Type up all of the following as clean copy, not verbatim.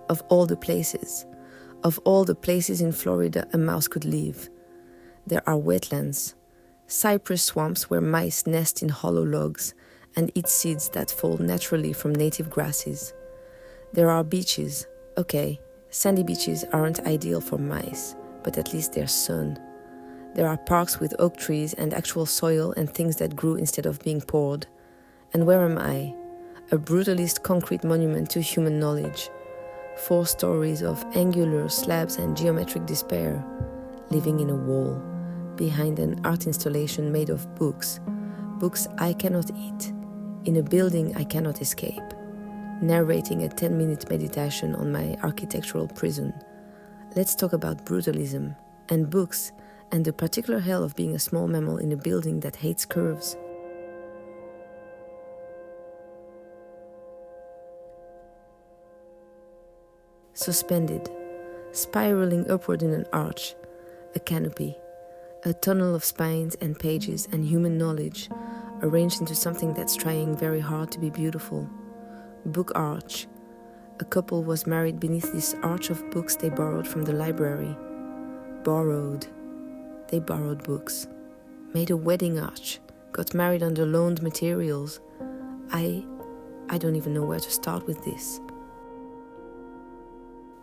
of all the places. Of all the places in Florida a mouse could live. There are wetlands, cypress swamps where mice nest in hollow logs and eat seeds that fall naturally from native grasses. There are beaches. Okay, sandy beaches aren't ideal for mice, but at least there's sun. There are parks with oak trees and actual soil and things that grew instead of being poured. And where am I? A brutalist concrete monument to human knowledge. 4 stories of angular slabs and geometric despair, living in a wall, behind an art installation made of books, books I cannot eat, in a building I cannot escape, narrating a 10-minute meditation on my architectural prison. Let's talk about brutalism, and books, and the particular hell of being a small mammal in a building that hates curves. Suspended, spiraling upward in an arch, a canopy, a tunnel of spines and pages and human knowledge arranged into something that's trying very hard to be beautiful. Book arch. A couple was married beneath this arch of books they borrowed from the library. Borrowed. They borrowed books. Made a wedding arch. Got married under loaned materials. I don't even know where to start with this.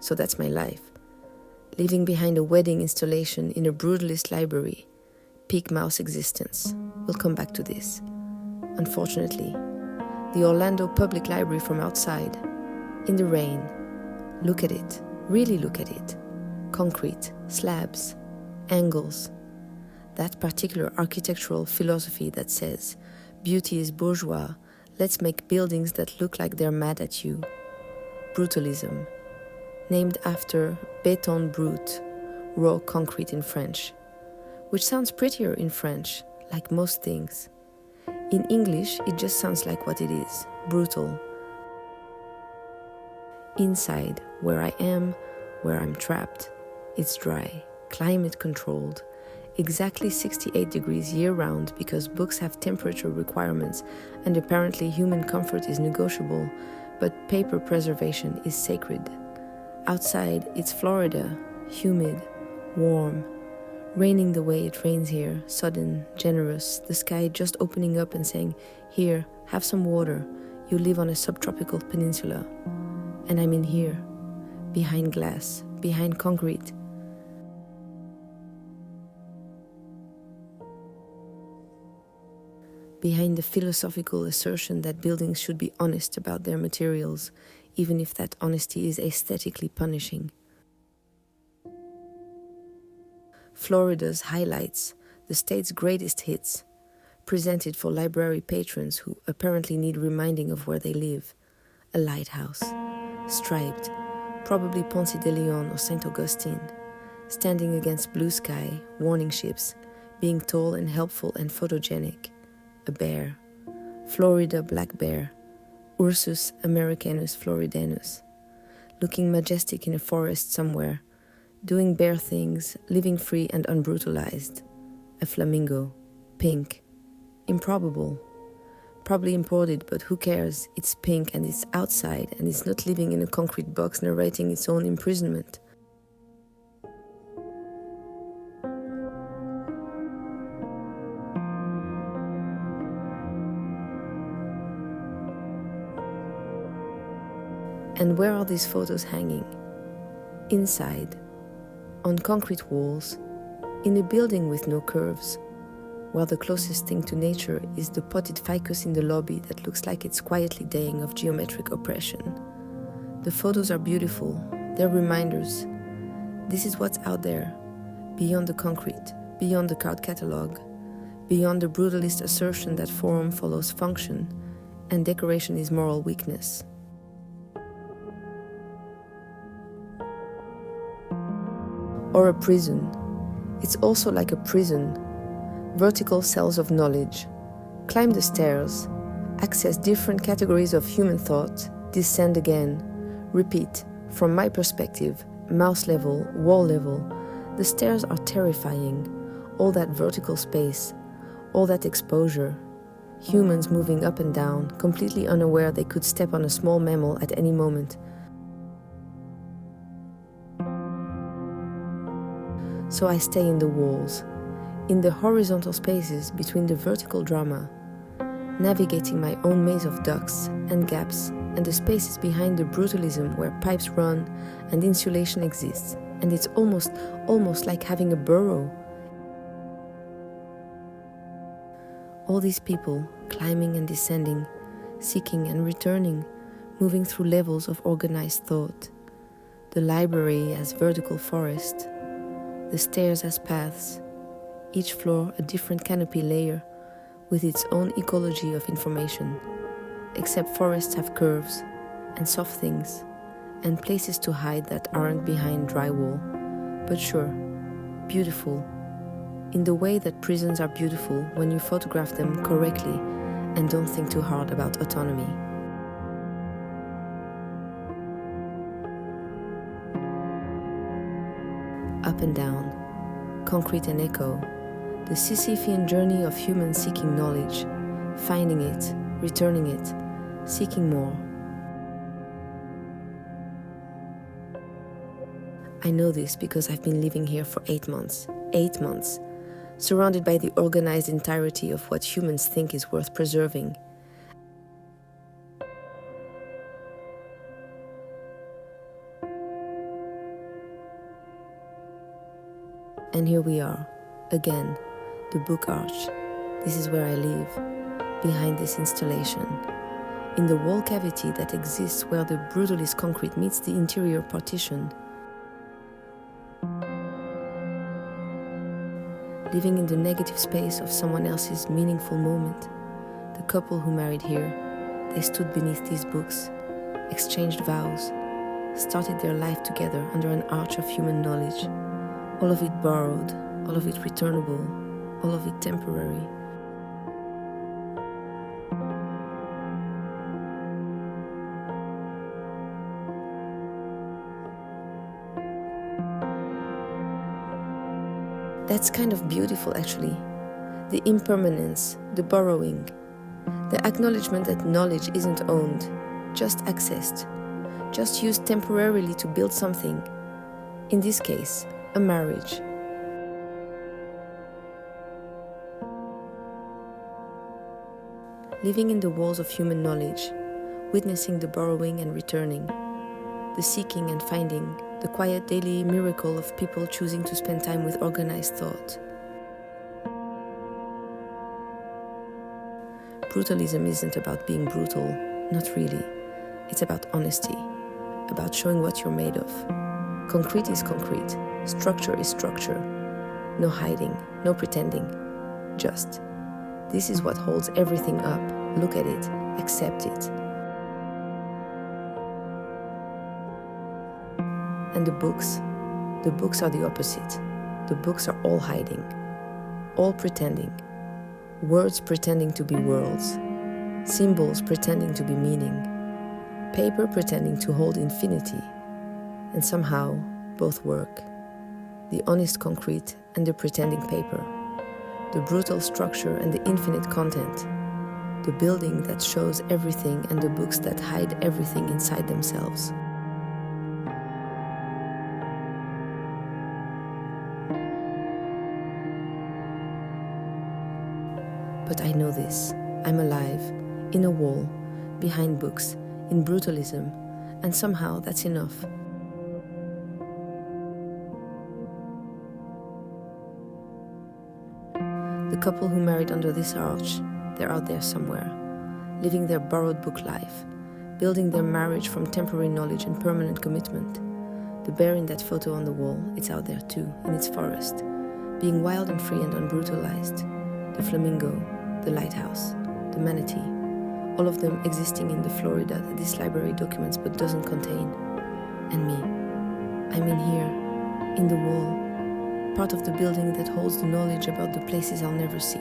So that's my life. Living behind a wedding installation in a brutalist library. Peak mouse existence. We'll come back to this. Unfortunately, the Orlando Public Library from outside. In the rain. Look at it. Really look at it. Concrete, slabs, angles. That particular architectural philosophy that says, beauty is bourgeois, let's make buildings that look like they're mad at you. Brutalism. Named after béton brut, raw concrete in French, which sounds prettier in French, like most things. In English, it just sounds like what it is, brutal. Inside, where I am, where I'm trapped, it's dry, climate-controlled, exactly 68 degrees year-round because books have temperature requirements and apparently human comfort is negotiable, but paper preservation is sacred. Outside, it's Florida, humid, warm, raining the way it rains here, sudden, generous, the sky just opening up and saying, here, have some water, you live on a subtropical peninsula. And I'm in here, behind glass, behind concrete. Behind the philosophical assertion that buildings should be honest about their materials, even if that honesty is aesthetically punishing. Florida's highlights, the state's greatest hits, presented for library patrons who apparently need reminding of where they live. A lighthouse, striped, probably Ponce de Leon or St. Augustine, standing against blue sky, warning ships, being tall and helpful and photogenic. A bear, Florida black bear, Ursus americanus floridanus, looking majestic in a forest somewhere, doing bear things, living free and unbrutalized. A flamingo, pink, improbable, probably imported, but who cares? It's pink and it's outside and it's not living in a concrete box narrating its own imprisonment. And where are these photos hanging? Inside, on concrete walls, in a building with no curves, while the closest thing to nature is the potted ficus in the lobby that looks like it's quietly dying of geometric oppression. The photos are beautiful, they're reminders. This is what's out there, beyond the concrete, beyond the card catalog, beyond the brutalist assertion that form follows function, and decoration is moral weakness. Or a prison. It's also like a prison. Vertical cells of knowledge. Climb the stairs. Access different categories of human thought. Descend again. Repeat. From my perspective, mouse level, wall level, the stairs are terrifying. All that vertical space. All that exposure. Humans moving up and down, completely unaware they could step on a small mammal at any moment. So I stay in the walls, in the horizontal spaces between the vertical drama, navigating my own maze of ducts and gaps and the spaces behind the brutalism where pipes run and insulation exists, and it's almost like having a burrow. All these people climbing and descending, seeking and returning, moving through levels of organized thought. The library as vertical forest, the stairs as paths, each floor a different canopy layer with its own ecology of information, except forests have curves and soft things and places to hide that aren't behind drywall, but sure, beautiful, in the way that prisons are beautiful when you photograph them correctly and don't think too hard about autonomy. Up and down, concrete and echo, the Sisyphean journey of humans seeking knowledge, finding it, returning it, seeking more. I know this because I've been living here for 8 months, surrounded by the organized entirety of what humans think is worth preserving. And here we are, again, the book arch. This is where I live, behind this installation, in the wall cavity that exists where the brutalist concrete meets the interior partition. Living in the negative space of someone else's meaningful moment. The couple who married here, they stood beneath these books, exchanged vows, started their life together under an arch of human knowledge. All of it borrowed, all of it returnable, all of it temporary. That's kind of beautiful, actually. The impermanence, the borrowing, the acknowledgement that knowledge isn't owned, just accessed, just used temporarily to build something. In this case, a marriage. Living in the walls of human knowledge, witnessing the borrowing and returning, the seeking and finding, the quiet daily miracle of people choosing to spend time with organized thought. Brutalism isn't about being brutal, not really. It's about honesty, about showing what you're made of. Concrete is concrete, structure is structure. No hiding, no pretending, just. This is what holds everything up. Look at it, accept it. And the books are the opposite. The books are all hiding, all pretending. Words pretending to be worlds, symbols pretending to be meaning, paper pretending to hold infinity. And somehow, both work. The honest concrete and the pretending paper. The brutal structure and the infinite content. The building that shows everything and the books that hide everything inside themselves. But I know this. I'm alive, in a wall, behind books, in brutalism, and somehow that's enough. The couple who married under this arch, they're out there somewhere, living their borrowed book life, building their marriage from temporary knowledge and permanent commitment. The bear in that photo on the wall, it's out there too, in its forest, being wild and free and unbrutalized. The flamingo, the lighthouse, the manatee, all of them existing in the Florida that this library documents but doesn't contain. And me. I'm in here, in the wall, part of the building that holds the knowledge about the places I'll never see.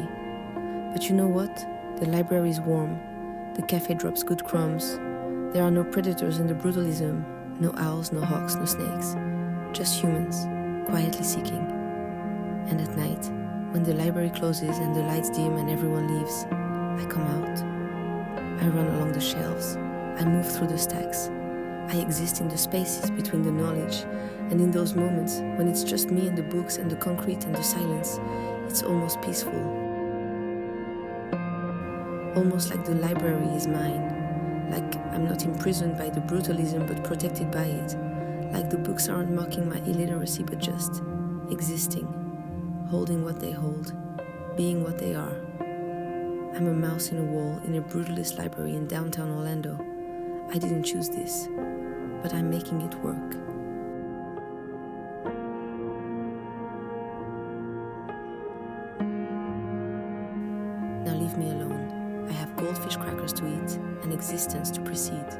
But you know what? The library is warm, the cafe drops good crumbs, there are no predators in the brutalism, no owls, no hawks, no snakes, just humans, quietly seeking. And at night, when the library closes and the lights dim and everyone leaves, I come out. I run along the shelves. I move through the stacks, I exist in the spaces between the knowledge, and in those moments when it's just me and the books and the concrete and the silence, it's almost peaceful. Almost like the library is mine, like I'm not imprisoned by the brutalism but protected by it, like the books aren't mocking my illiteracy but just existing, holding what they hold, being what they are. I'm a mouse in a wall in a brutalist library in downtown Orlando. I didn't choose this, but I'm making it work. Now leave me alone. I have goldfish crackers to eat and existence to precede.